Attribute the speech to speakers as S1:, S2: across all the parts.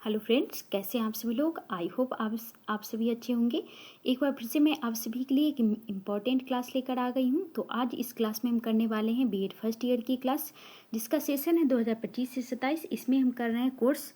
S1: Hello friends, कैसे हैं आप सभी लोग। आई होप आप सभी अच्छे होंगे। एक बार फिर से मैं आप सभी के लिए एक इम्पॉर्टेंट क्लास लेकर आ गई हूं। तो आज इस क्लास में हम करने वाले हैं बीएड फर्स्ट ईयर की क्लास, जिसका सेशन है 2025 से 27। इसमें हम कर रहे हैं कोर्स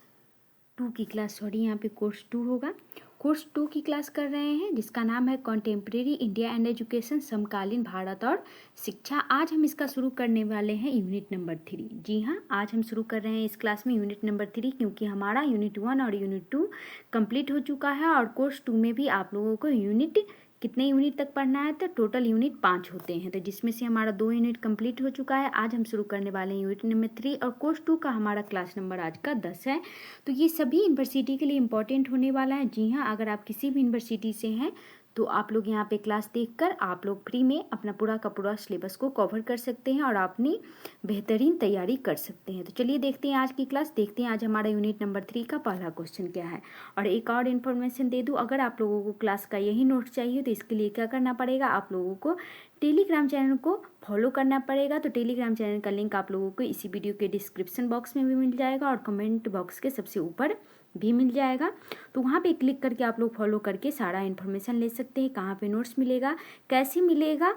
S1: 2 की क्लास। यहाँ पे कोर्स 2 होगा। कोर्स 2 की क्लास कर रहे हैं जिसका नाम है कॉन्टेम्प्रेरी इंडिया एंड एजुकेशन, समकालीन भारत और शिक्षा। आज हम इसका शुरू करने वाले हैं यूनिट नंबर 3। जी हाँ, आज हम शुरू कर रहे हैं इस क्लास में यूनिट नंबर 3, क्योंकि हमारा यूनिट 1 और यूनिट 2 कंप्लीट हो चुका है। और कोर्स 2 में भी आप लोगों को कितने यूनिट तक पढ़ना है, तो टोटल यूनिट 5 होते हैं। तो जिसमें से हमारा 2 यूनिट कंप्लीट हो चुका है। आज हम शुरू करने वाले हैं यूनिट नंबर 3 और कोर्स 2 का हमारा क्लास नंबर आज का 10 है। तो ये सभी यूनिवर्सिटी के लिए इम्पोर्टेंट होने वाला है। जी हाँ, अगर आप किसी भी यूनिवर्सिटी से हैं तो आप लोग यहाँ पे क्लास देखकर आप लोग फ्री में अपना पूरा का पूरा सिलेबस को कवर कर सकते हैं और अपनी बेहतरीन तैयारी कर सकते हैं। तो चलिए देखते हैं आज की क्लास। देखते हैं आज हमारा यूनिट नंबर 3 का पहला क्वेश्चन क्या है। और एक और इन्फॉर्मेशन दे दूँ, अगर आप लोगों को क्लास का यही नोट चाहिए तो इसके लिए क्या करना पड़ेगा, आप लोगों को टेलीग्राम चैनल को फॉलो करना पड़ेगा। तो टेलीग्राम चैनल का लिंक आप लोगों को इसी वीडियो के डिस्क्रिप्शन बॉक्स में भी मिल जाएगा और कमेंट बॉक्स के सबसे ऊपर भी मिल जाएगा। तो वहाँ पे क्लिक करके आप लोग फॉलो करके सारा इन्फॉर्मेशन ले सकते हैं, कहाँ पे नोट्स मिलेगा, कैसे मिलेगा,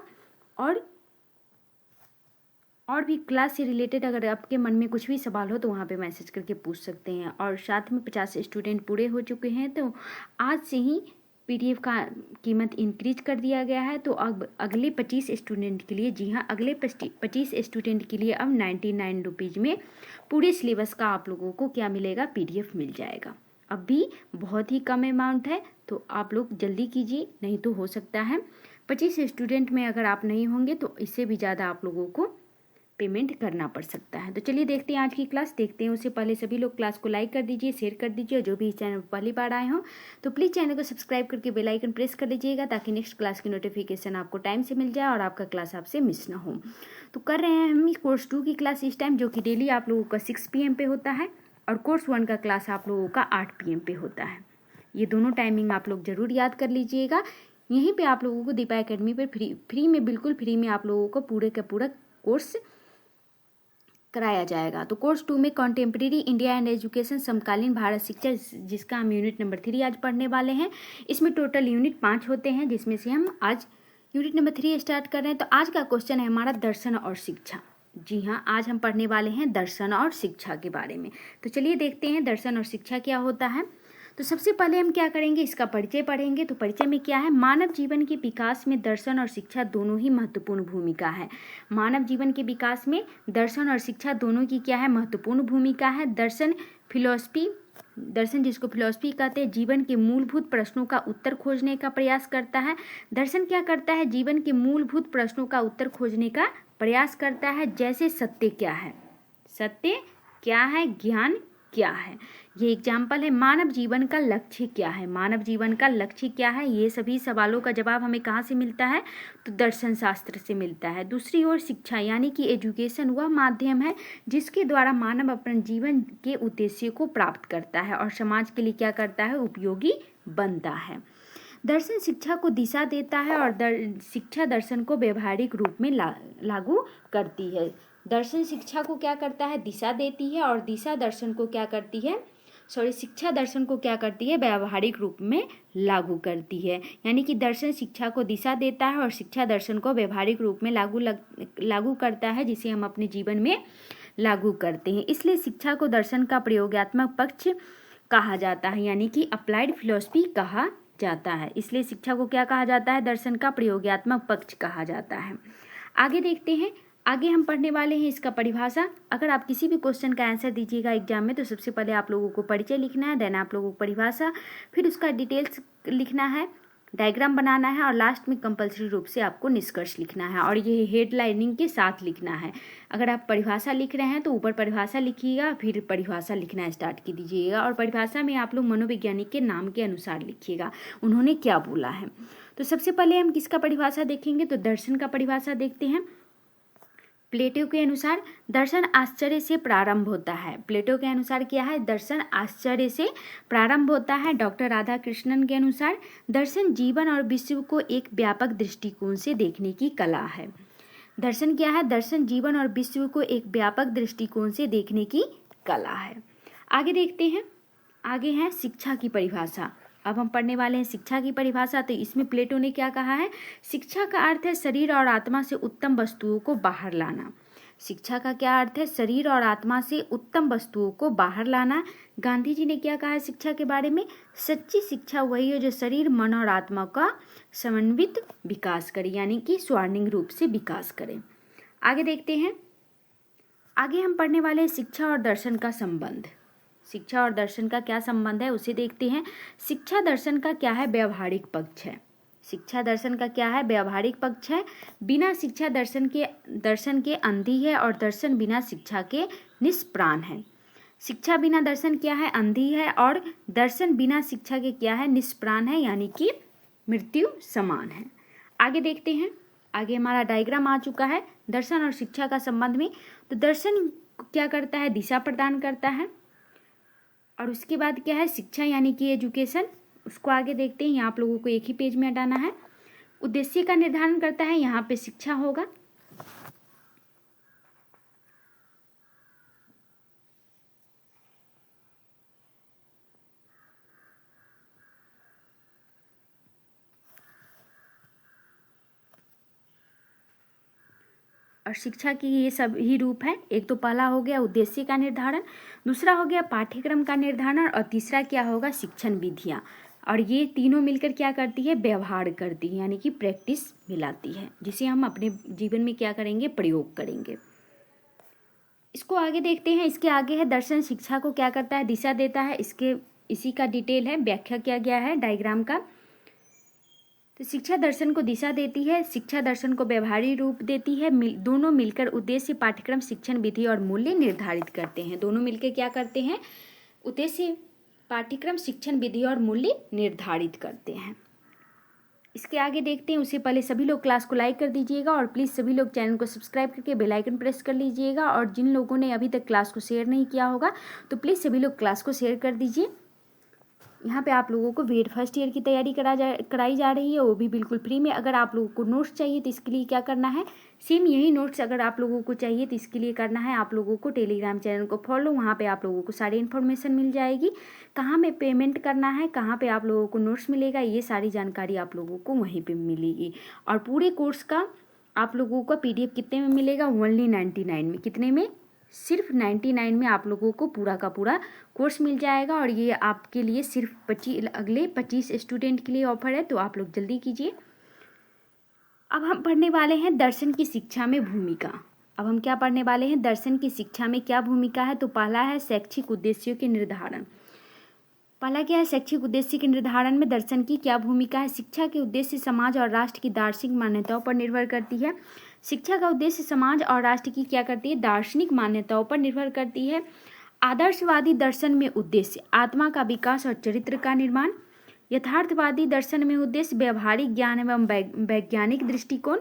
S1: और भी क्लास से रिलेटेड अगर आपके मन में कुछ भी सवाल हो तो वहाँ पे मैसेज करके पूछ सकते हैं। और साथ में 50 स्टूडेंट पूरे हो चुके हैं, तो आज से ही पीडीएफ का कीमत इंक्रीज कर दिया गया है। तो अब अगले 25 स्टूडेंट के लिए, जी हाँ, अगले 25 स्टूडेंट के लिए अब 99 रुपीज़ में पूरे सिलेबस का आप लोगों को क्या मिलेगा, पीडीएफ मिल जाएगा। अब भी बहुत ही कम अमाउंट है, तो आप लोग जल्दी कीजिए, नहीं तो हो सकता है 25 स्टूडेंट में अगर आप नहीं होंगे तो इससे भी ज़्यादा आप लोगों को पेमेंट करना पड़ सकता है। तो चलिए देखते हैं आज की क्लास। देखते हैं उससे पहले सभी लोग क्लास को लाइक कर दीजिए, शेयर कर दीजिए, और जो भी इस चैनल पर पहली बार आए हों तो प्लीज़ चैनल को सब्सक्राइब करके बेल आइकन प्रेस कर लीजिएगा, ताकि नेक्स्ट क्लास की नोटिफिकेशन आपको टाइम से मिल जाए और आपका क्लास आपसे मिस ना हो। तो कर रहे हैं हम कोर्स 2 की क्लास इस टाइम, जो कि डेली आप लोगों का 6 PM पे होता है, और कोर्स 1 का क्लास आप लोगों का 8 PM पे होता है। ये दोनों टाइमिंग आप लोग ज़रूर याद कर लीजिएगा। यहीं पर आप लोगों को दीपा एकेडमी पर फ्री में, बिल्कुल फ्री में आप लोगों को पूरे का पूरा कोर्स कराया जाएगा। तो कोर्स 2 में कॉन्टेम्प्रेरी इंडिया एंड एजुकेशन, समकालीन भारत शिक्षा, जिसका हम यूनिट नंबर 3 आज पढ़ने वाले हैं। इसमें टोटल यूनिट 5 होते हैं, जिसमें से हम आज यूनिट नंबर 3 स्टार्ट कर रहे हैं। तो आज का क्वेश्चन है हमारा दर्शन और शिक्षा। जी हाँ, आज हम पढ़ने वाले हैं दर्शन और शिक्षा के बारे में। तो चलिए देखते हैं दर्शन और शिक्षा क्या होता है। तो सबसे पहले हम क्या करेंगे, इसका परिचय पढ़ेंगे। तो परिचय में क्या है, मानव जीवन के विकास में दर्शन और शिक्षा दोनों ही महत्वपूर्ण भूमिका है। मानव जीवन के विकास में दर्शन और शिक्षा दोनों की क्या है, महत्वपूर्ण भूमिका है। दर्शन जिसको फिलॉसफी कहते हैं, जीवन के मूलभूत प्रश्नों का उत्तर खोजने का प्रयास करता है। दर्शन क्या करता है, जीवन के मूलभूत प्रश्नों का उत्तर खोजने का प्रयास करता है। जैसे सत्य क्या है, ज्ञान क्या है, ये एग्जाम्पल है। मानव जीवन का लक्ष्य क्या है, मानव जीवन का लक्ष्य क्या है, ये सभी सवालों का जवाब हमें कहाँ से मिलता है, तो दर्शन शास्त्र से मिलता है। दूसरी ओर शिक्षा यानी कि एजुकेशन वह माध्यम है जिसके द्वारा मानव अपने जीवन के उद्देश्य को प्राप्त करता है और समाज के लिए क्या करता है, उपयोगी बनता है। दर्शन शिक्षा को दिशा देता है और शिक्षा दर्शन को व्यवहारिक रूप में लागू करती है। दर्शन शिक्षा को क्या करता है, दिशा देती है, और दिशा दर्शन को क्या करती है, शिक्षा दर्शन को क्या करती है, व्यवहारिक रूप में लागू करती है। यानी कि दर्शन शिक्षा को दिशा देता है और शिक्षा दर्शन को व्यवहारिक रूप में लागू करता है, जिसे हम अपने जीवन में लागू करते हैं। इसलिए शिक्षा को दर्शन का प्रयोगात्मक पक्ष कहा जाता है, यानी कि अप्लाइड फिलॉसफी कहा जाता है। इसलिए शिक्षा को क्या कहा जाता है, दर्शन का प्रयोगात्मक पक्ष कहा जाता है। आगे देखते हैं, आगे हम पढ़ने वाले हैं इसका परिभाषा। अगर आप किसी भी क्वेश्चन का आंसर दीजिएगा एग्जाम में, तो सबसे पहले आप लोगों को परिचय लिखना है, देन आप लोगों को परिभाषा, फिर उसका डिटेल्स लिखना है, डायग्राम बनाना है, और लास्ट में कंपल्सरी रूप से आपको निष्कर्ष लिखना है, और ये हेडलाइनिंग के साथ लिखना है। अगर आप परिभाषा लिख रहे हैं तो ऊपर परिभाषा लिखिएगा, फिर परिभाषा लिखना स्टार्ट कर दीजिएगा, और परिभाषा में आप लोग मनोवैज्ञानिक के नाम के अनुसार लिखिएगा, उन्होंने क्या बोला है। तो सबसे पहले हम किसका परिभाषा देखेंगे, तो दर्शन का परिभाषा देखते हैं। प्लेटो के अनुसार दर्शन आश्चर्य से प्रारंभ होता है। प्लेटो के अनुसार क्या है, दर्शन आश्चर्य से प्रारंभ होता है। डॉक्टर राधाकृष्णन के अनुसार दर्शन जीवन और विश्व को एक व्यापक दृष्टिकोण से देखने की कला है। दर्शन क्या है, दर्शन जीवन और विश्व को एक व्यापक दृष्टिकोण से देखने की कला है। आगे देखते हैं, आगे है शिक्षा की परिभाषा। अब हम पढ़ने वाले हैं शिक्षा की परिभाषा। तो इसमें प्लेटो ने क्या कहा है, शिक्षा का अर्थ है शरीर और आत्मा से उत्तम वस्तुओं को बाहर लाना। शिक्षा का क्या अर्थ है, शरीर और आत्मा से उत्तम वस्तुओं को बाहर लाना। गांधी जी ने क्या कहा है शिक्षा के बारे में, सच्ची शिक्षा वही है जो शरीर, मन और आत्मा का समन्वित विकास करे, यानी कि स्वर्णिम रूप से विकास करे। आगे देखते हैं, आगे हम पढ़ने वाले हैं शिक्षा और दर्शन का संबंध। शिक्षा और दर्शन का क्या संबंध है उसे देखते हैं। शिक्षा दर्शन का क्या है, व्यवहारिक पक्ष है। शिक्षा दर्शन का क्या है, व्यवहारिक पक्ष है। बिना शिक्षा दर्शन के अंधी है और दर्शन बिना शिक्षा के निष्प्राण है। शिक्षा बिना दर्शन क्या है, अंधी है, और दर्शन बिना शिक्षा के क्या है, निष्प्राण है, यानी कि मृत्यु समान है। आगे देखते हैं, आगे हमारा डायग्राम आ चुका है दर्शन और शिक्षा का संबंध में। तो दर्शन क्या करता है, दिशा प्रदान करता है, और उसके बाद क्या है, शिक्षा यानी कि एजुकेशन, उसको आगे देखते हैं। यहाँ आप लोगों को एक ही पेज में हटाना है। उद्देश्य का निर्धारण करता है, यहाँ पे शिक्षा होगा। और शिक्षा की ये सब ही रूप है। एक तो पहला हो गया उद्देश्य का निर्धारण, दूसरा हो गया पाठ्यक्रम का निर्धारण, और तीसरा क्या होगा, शिक्षण विधियाँ। और ये तीनों मिलकर क्या करती है, व्यवहार करती है, यानी कि प्रैक्टिस मिलाती है, जिसे हम अपने जीवन में क्या करेंगे, प्रयोग करेंगे। इसको आगे देखते हैं। इसके आगे है दर्शन शिक्षा को क्या करता है, दिशा देता है। इसी का डिटेल है, व्याख्या किया गया है डायग्राम का। तो शिक्षा दर्शन को दिशा देती है, शिक्षा दर्शन को व्यवहारिक रूप देती है। दोनों मिलकर उद्देश्य, पाठ्यक्रम, शिक्षण विधि और मूल्य निर्धारित करते हैं। दोनों मिलकर क्या करते हैं, उद्देश्य, पाठ्यक्रम, शिक्षण विधि और मूल्य निर्धारित करते हैं। इसके आगे देखते हैं। उससे पहले सभी लोग क्लास को लाइक कर दीजिएगा, और प्लीज़ सभी लोग चैनल को सब्सक्राइब करके बेल आइकन प्रेस कर लीजिएगा। और जिन लोगों ने अभी तक क्लास को शेयर नहीं किया होगा तो प्लीज़ सभी लोग क्लास को शेयर कर दीजिए। यहाँ पे आप लोगों को बीएड फर्स्ट ईयर की तैयारी कराई जा रही है, वो भी बिल्कुल फ्री में। अगर आप लोगों को नोट्स चाहिए तो इसके लिए क्या करना है, सेम यही नोट्स अगर आप लोगों को चाहिए तो इसके लिए करना है आप लोगों को टेलीग्राम चैनल को फॉलो। वहाँ पे आप लोगों को सारी इन्फॉर्मेशन मिल जाएगी, कहाँ में पेमेंट करना है, कहाँ पे आप लोगों को नोट्स मिलेगा, ये सारी जानकारी आप लोगों को वहीं पर मिलेगी। और पूरे कोर्स का आप लोगों को PDF कितने में मिलेगा, ओनली 99 में। कितने में, सिर्फ 99 में आप लोगों को पूरा का पूरा कोर्स मिल जाएगा। और ये आपके लिए सिर्फ अगले 25 स्टूडेंट के लिए ऑफर है, तो आप लोग जल्दी कीजिए। अब हम पढ़ने वाले हैं दर्शन की शिक्षा में भूमिका। अब हम क्या पढ़ने वाले हैं, दर्शन की शिक्षा में क्या भूमिका है। तो पहला है शैक्षिक उद्देश्यों के निर्धारण। पहला क्या है, शैक्षिक उद्देश्य के निर्धारण में दर्शन की क्या भूमिका है। शिक्षा के उद्देश्य समाज और राष्ट्र की दार्शनिक मान्यताओं पर निर्भर करती है। शिक्षा का उद्देश्य समाज और राष्ट्र की क्या करती है, दार्शनिक मान्यताओं पर निर्भर करती है। आदर्शवादी दर्शन में उद्देश्य आत्मा का विकास और चरित्र का निर्माण। यथार्थवादी दर्शन में उद्देश्य व्यवहारिक ज्ञान एवं वैज्ञानिक दृष्टिकोण।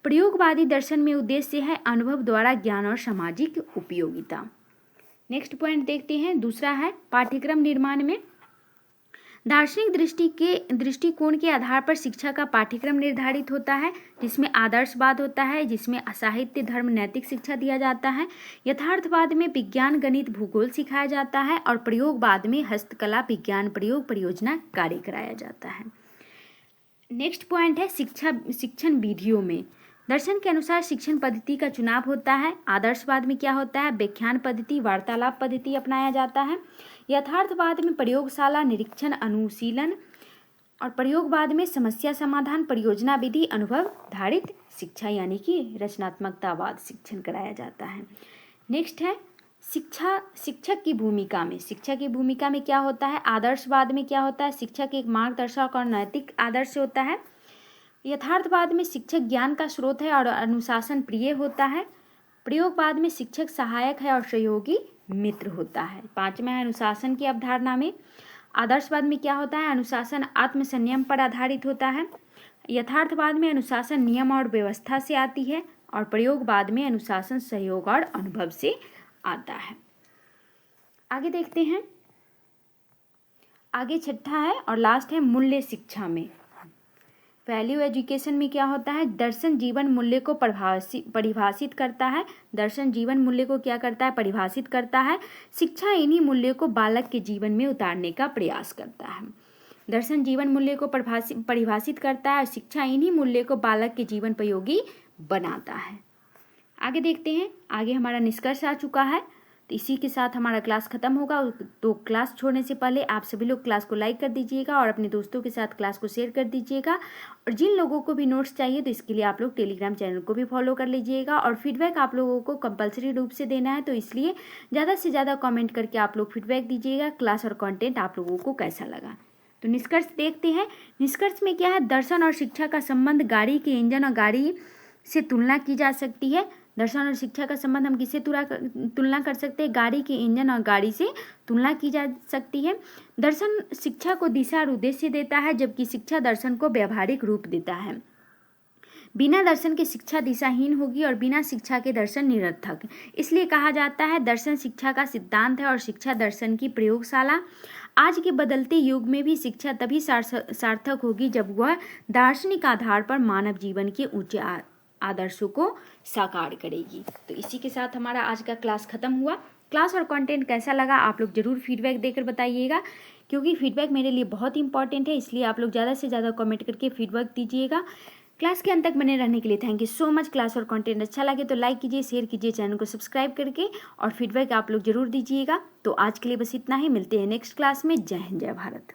S1: प्रयोगवादी दर्शन में उद्देश्य है अनुभव द्वारा ज्ञान और सामाजिक उपयोगिता। नेक्स्ट पॉइंट देखते हैं, दूसरा है पाठ्यक्रम निर्माण में दार्शनिक दृष्टिकोण के आधार पर शिक्षा का पाठ्यक्रम निर्धारित होता है, जिसमें आदर्शवाद होता है, जिसमें साहित्य, धर्म, नैतिक शिक्षा दिया जाता है। यथार्थवाद में विज्ञान, गणित, भूगोल सिखाया जाता है, और प्रयोगवाद में हस्तकला, विज्ञान प्रयोग, परियोजना कार्य कराया जाता है। नेक्स्ट पॉइंट है शिक्षण विधियों में दर्शन के अनुसार शिक्षण पद्धति का चुनाव होता है। आदर्शवाद में क्या होता है, व्याख्यान पद्धति, वार्तालाप पद्धति अपनाया जाता है। यथार्थवाद में प्रयोगशाला, निरीक्षण, अनुशीलन, और प्रयोगवाद में समस्या समाधान, परियोजना विधि, अनुभव धारित शिक्षा यानी कि रचनात्मकतावाद शिक्षण कराया जाता है। नेक्स्ट है शिक्षक की भूमिका में। शिक्षक की भूमिका में क्या होता है, आदर्शवाद में क्या होता है, शिक्षक एक मार्गदर्शक और नैतिक आदर्श होता है। यथार्थवाद में शिक्षक ज्ञान का स्रोत है और अनुशासन प्रिय होता है। प्रयोगवाद में शिक्षक सहायक है और सहयोगी मित्र होता है। पांचवा है अनुशासन की अवधारणा में। आदर्शवाद में क्या होता है, अनुशासन आत्मसंयम पर आधारित होता है। यथार्थवाद में अनुशासन नियम और व्यवस्था से आती है, और प्रयोगवाद में अनुशासन सहयोग और अनुभव से आता है। आगे देखते हैं, आगे छठा है और लास्ट है मूल्य शिक्षा में। वैल्यू एजुकेशन में क्या होता है, दर्शन जीवन मूल्य को परिभाषित करता है। दर्शन जीवन मूल्य को क्या करता है, परिभाषित करता है। शिक्षा इन्हीं मूल्यों को बालक के जीवन में उतारने का प्रयास करता है। दर्शन जीवन मूल्य को परिभाषित करता है और शिक्षा इन्हीं मूल्य को बालक के जीवन उपयोगी बनाता है। आगे देखते हैं, आगे हमारा निष्कर्ष आ चुका है। तो इसी के साथ हमारा क्लास खत्म होगा। तो क्लास छोड़ने से पहले आप सभी लोग क्लास को लाइक कर दीजिएगा और अपने दोस्तों के साथ क्लास को शेयर कर दीजिएगा। और जिन लोगों को भी नोट्स चाहिए तो इसके लिए आप लोग टेलीग्राम चैनल को भी फॉलो कर लीजिएगा। और फीडबैक आप लोगों को कंपलसरी रूप से देना है, तो इसलिए ज़्यादा से ज़्यादा कॉमेंट करके आप लोग फीडबैक दीजिएगा क्लास और कॉन्टेंट आप लोगों को कैसा लगा। तो निष्कर्ष देखते हैं। निष्कर्ष में क्या है, दर्शन और शिक्षा का संबंध गाड़ी के इंजन और गाड़ी से तुलना की जा सकती है। दर्शन और शिक्षा का संबंध हम किससे तुलना कर सकते हैं, गाड़ी के इंजन और गाड़ी से तुलना की जा सकती है। दर्शन शिक्षा को दिशा और उद्देश्य देता है, जबकि शिक्षा दर्शन को व्यावहारिक रूप देता है। बिना दर्शन के शिक्षा दिशाहीन होगी और बिना शिक्षा के दर्शन निरर्थक। इसलिए कहा जाता है दर्शन शिक्षा का सिद्धांत है और शिक्षा दर्शन की प्रयोगशाला। आज के बदलते युग में भी शिक्षा तभी सार्थक होगी जब वह दार्शनिक आधार पर मानव जीवन के ऊंचे आदर्शों को साकार करेगी। तो इसी के साथ हमारा आज का क्लास खत्म हुआ। क्लास और कंटेंट कैसा लगा आप लोग जरूर फीडबैक देकर बताइएगा, क्योंकि फीडबैक मेरे लिए बहुत इंपॉर्टेंट है। इसलिए आप लोग ज़्यादा से ज़्यादा कमेंट करके फीडबैक दीजिएगा। क्लास के अंत तक बने रहने के लिए thank you so much. Class और कंटेंट अच्छा लगे तो लाइक कीजिए, शेयर कीजिए, चैनल को सब्सक्राइब करके, और फीडबैक आप लोग जरूर दीजिएगा। तो आज के लिए बस इतना ही, मिलते हैं नेक्स्ट क्लास में। जय हिंद, जय भारत।